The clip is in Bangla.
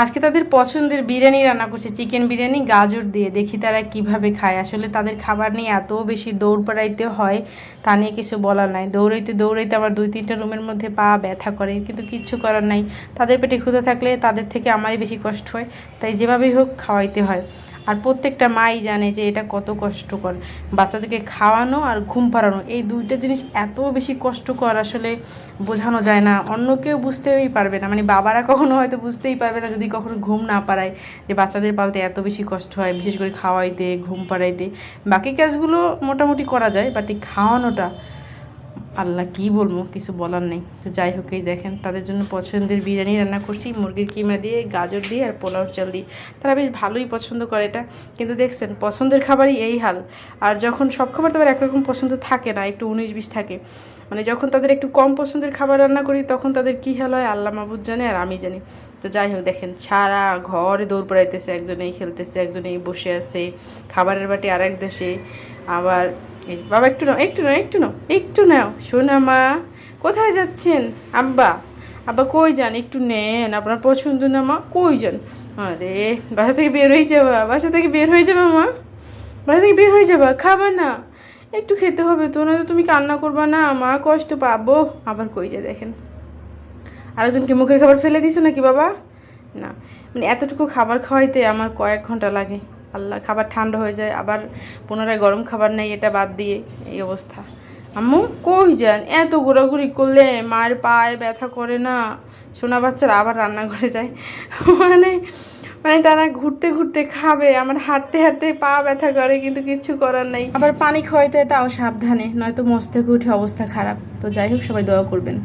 আজকে তাদের পছন্দের বিরিয়ানি রান্না করছে, চিকেন বিরিয়ানি গাজর দিয়ে। দেখি তারা কিভাবে খায়। আসলে তাদের খাবার নিয়ে এত বেশি দৌড় পাড়াইতে হয়, তা নিয়ে কিছু বলার নাই। দৌড়াইতে দৌড়াইতে আমার 2-3টা রুমের মধ্যে পা ব্যথা করে, কিন্তু কিচ্ছু করার নাই। তাদের পেটে ক্ষুধা থাকলে তাদের থেকে আমারই বেশি কষ্ট হয়, তাই যেভাবেই হোক খাওয়াইতে হয়। আর প্রত্যেকটা মাই জানে যে এটা কত কষ্টকর। বাচ্চাদেরকে খাওয়ানো আর ঘুম পাড়ানো, এই দুইটা জিনিস এত বেশি কষ্টকর, আসলে বোঝানো যায় না। অন্য কেউ বুঝতেই পারবে না, মানে বাবারা কখনো হয়তো বুঝতেই পারবে না যদি কখনো ঘুম না পাড়ায়, যে বাচ্চাদের পালতে এত বেশি কষ্ট হয়, বিশেষ করে খাওয়াইতে, ঘুম পাড়াইতে। বাকি কাজগুলো মোটামুটি করা যায়, বাট এই খাওয়ানোটা, আল্লাহ কি বলবো, কিছু বলার নেই। তো যাই হোক, এই দেখেন তাদের জন্য পছন্দের বিরিয়ানি রান্না করছি, মুরগির কিমা দিয়ে, গাজর দিয়ে আর পোলাওর চাল দিয়ে। তারা বেশ ভালোই পছন্দ করে এটা। কিন্তু দেখছেন, পছন্দের খাবারই এই হাল। আর যখন সব খাবার তো আবার একরকম পছন্দ থাকে না, একটু 19-20 থাকে। মানে যখন তাদের একটু কম পছন্দের খাবার রান্না করি, তখন তাদের কী হাল হয় আল্লাহ মাবুদ জানে আর আমি জানি। তো যাই হোক, দেখেন সারা ঘরে দৌড় পড়াইতেছে, একজনেই খেলতেছে, একজনেই বসে আছে, খাবারের বাটি আরেক দেশে। আবার এই বাবা, একটু নাও, একটু নাও, একটু নাও, একটু নাও শোনা মা। কোথায় যাচ্ছেন আব্বা? আব্বা কই যান? একটু নেন, আপনার পছন্দ না মা, কই যান? আরে বাসা থেকে বের হয়ে যাবা, বাসা থেকে বের হয়ে যাবা মা, বাসা থেকে বের হয়ে যাবা, খাবা না? একটু খেতে হবে তো, না তো তুমি কান্না করবা না, মা কষ্ট পাবো। আবার কই যায় দেখেন, আরেকজনকে মুখের খাবার ফেলে দিছো নাকি বাবা? না, মানে এতটুকু খাবার খাওয়াইতে আমার কয়েক ঘন্টা লাগে। আল্লাহ, খাবার ঠান্ডা হয়ে যায়, আবার পুনরায় গরম খাবার নেই, এটা বাদ দিয়ে এই অবস্থা। আম্মু কই যান? এত ঘোরাঘুরি করলে মায়ের পায়ে ব্যথা করে না? সোনা বাচ্চারা আবার রান্নাঘরে যায়। মানে মানে তারা ঘুরতে ঘুরতে খাবে, আমার হাঁটতে হাঁটতে পা ব্যথা করে, কিন্তু কিচ্ছু করার নেই। আবার পানি খাওয়াইতে তাও সাবধানে, নয়তো মস্তকে উঠে অবস্থা খারাপ। তো যাই হোক, সবাই দোয়া করবেন।